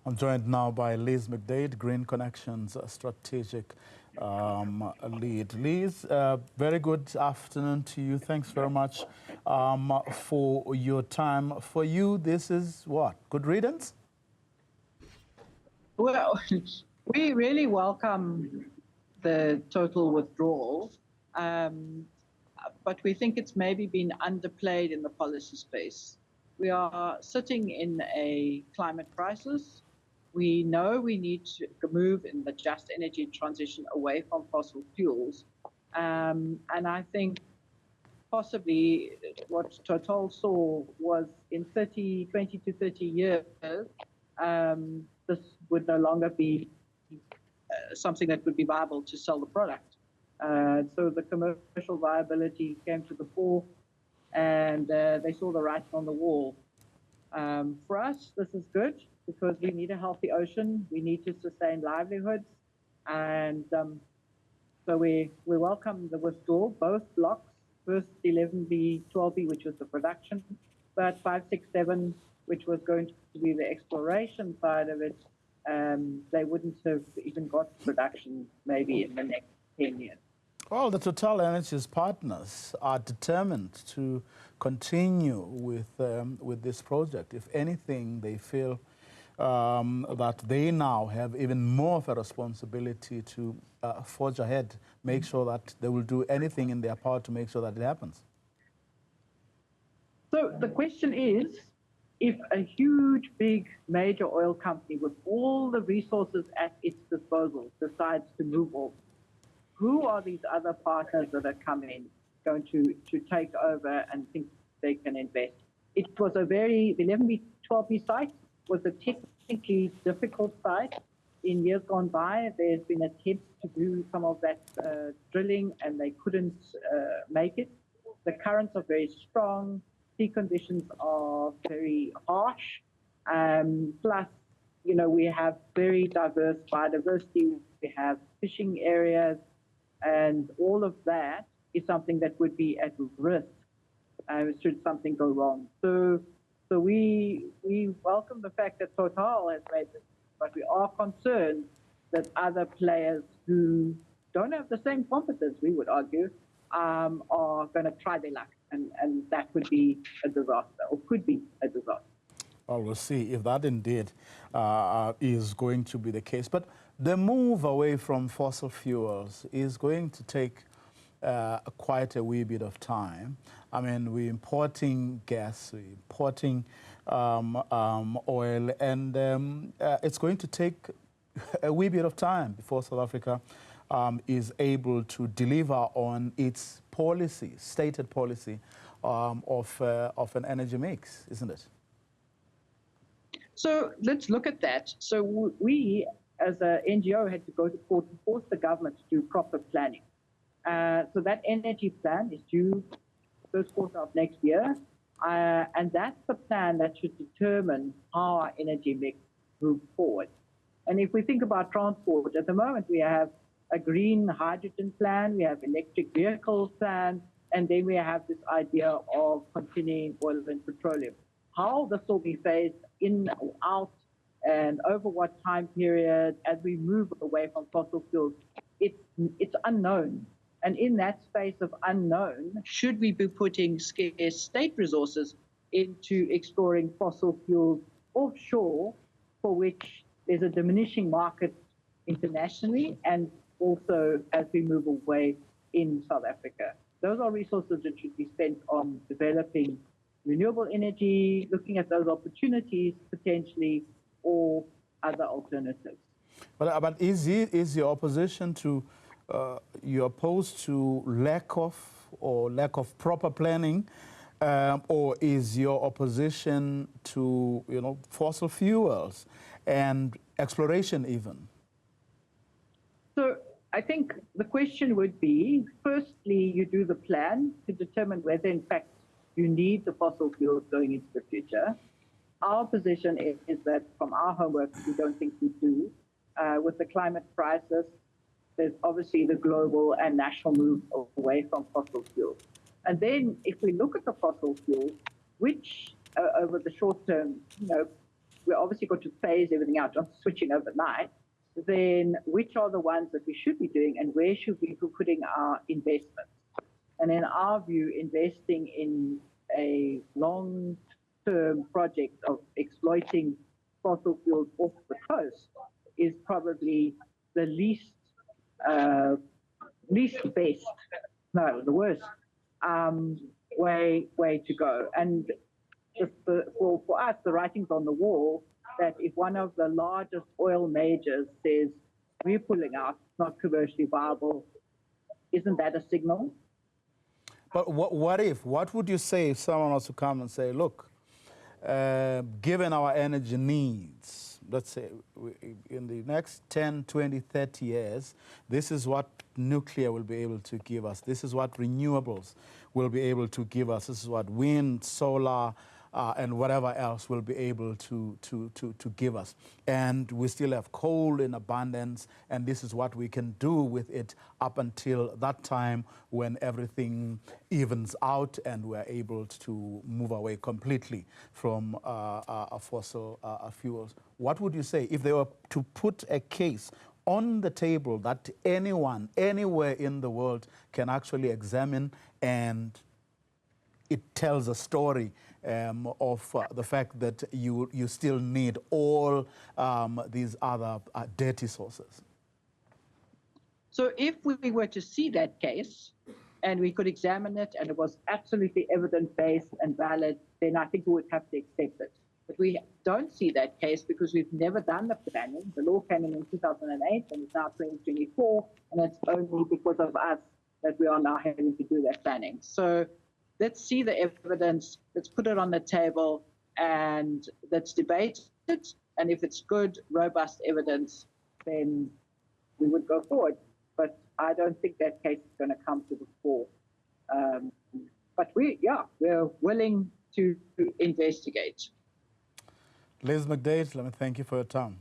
I'm joined now by Liz McDaid, Green Connections strategic lead. Liz, very good afternoon to you. Thanks very much for your time. For you, this is what? Good riddance? Well, we really welcome the total withdrawal, but we think it's maybe been underplayed in the policy space. We are sitting in a climate crisis. We know we need to move in the just energy transition away from fossil fuels. And I think possibly what Total saw was in 20 to 30 years, this would no longer be something that would be viable to sell the product. So the commercial viability came to the fore, and they saw the writing on the wall. For us, this is good because we need a healthy ocean. We need to sustain livelihoods. And so we welcome the withdrawal, both blocks, first 11B, 12B, which was the production, but 5, 6, 7, which was going to be the exploration side of it, they wouldn't have even got production maybe in the next 10 years. Well, the TotalEnergies partners are determined to continue with this project. If anything, they feel that they now have even more of a responsibility to forge ahead, make sure that they will do anything in their power to make sure that it happens. So the question is, if a huge, big, major oil company with all the resources at its disposal decides to move off, who are these other partners that are coming, going to take over and think they can invest? It was a the 11B, 12B site was a technically difficult site. In years gone by, there's been attempts to do some of that drilling, and they couldn't make it. The currents are very strong. Sea conditions are very harsh. Plus, you know, we have very diverse biodiversity. We have fishing areas, and all of that is something that would be at risk should something go wrong. So we welcome the fact that Total has made this, but we are concerned that other players who don't have the same competence, we would argue, are going to try their luck, and that would be a disaster, or could be a disaster. Well, we'll see if that indeed is going to be the case. But the move away from fossil fuels is going to take quite a wee bit of time. I mean, we're importing gas, we're importing oil, and it's going to take a wee bit of time before South Africa is able to deliver on its policy, stated policy of an energy mix, isn't it? So let's look at that. So we, as an NGO, had to go to court to force the government to do proper planning. So that energy plan is due first quarter of next year, and that's the plan that should determine how our energy mix moves forward. And if we think about transport, at the moment we have a green hydrogen plan, we have electric vehicle plan, and then we have this idea of continuing oil and petroleum. How this will be phased in or out and over what time period as we move away from fossil fuels, it's unknown. And in that space of unknown, should we be putting scarce state resources into exploring fossil fuels offshore, for which there's a diminishing market internationally and also as we move away in South Africa? Those are resources that should be spent on developing renewable energy, looking at those opportunities potentially, or other alternatives. But is your opposition to you're opposed to lack of proper planning, or is your opposition to fossil fuels and exploration even? So I think the question would be, firstly, you do the plan to determine whether in fact you need the fossil fuels going into the future. Our position is that from our homework, we don't think we do. With the climate crisis, there's obviously the global and national move away from fossil fuels. And then if we look at the fossil fuels, which over the short term, we're obviously going to phase everything out, not switching overnight, then which are the ones that we should be doing and where should we be putting our investments? And in our view, investing in a long-term project of exploiting fossil fuels off the coast is probably the least best, no, the worst way to go. And for us, the writing's on the wall that if one of the largest oil majors says, we're pulling out, it's not commercially viable, isn't that a signal? But what would you say if someone was to come and say, look, given our energy needs, let's say in the next 10, 20, 30 years, this is what nuclear will be able to give us. This is what renewables will be able to give us. This is what wind, solar, and whatever else will be able to give us. And we still have coal in abundance, and this is what we can do with it up until that time when everything evens out and we're able to move away completely from fossil fuels. What would you say if they were to put a case on the table that anyone, anywhere in the world can actually examine, and it tells a story of the fact that you still need all these other dirty sources? So if we were to see that case and we could examine it and it was absolutely evidence-based and valid, then I think we would have to accept it. But we don't see that case because we've never done the planning. The law came in 2008 and it's now 2024, and it's only because of us that we are now having to do that planning. So let's see the evidence, let's put it on the table, and let's debate it. And if it's good, robust evidence, then we would go forward. But I don't think that case is going to come to the fore. But we're willing to investigate. Liz McDaid, let me thank you for your time.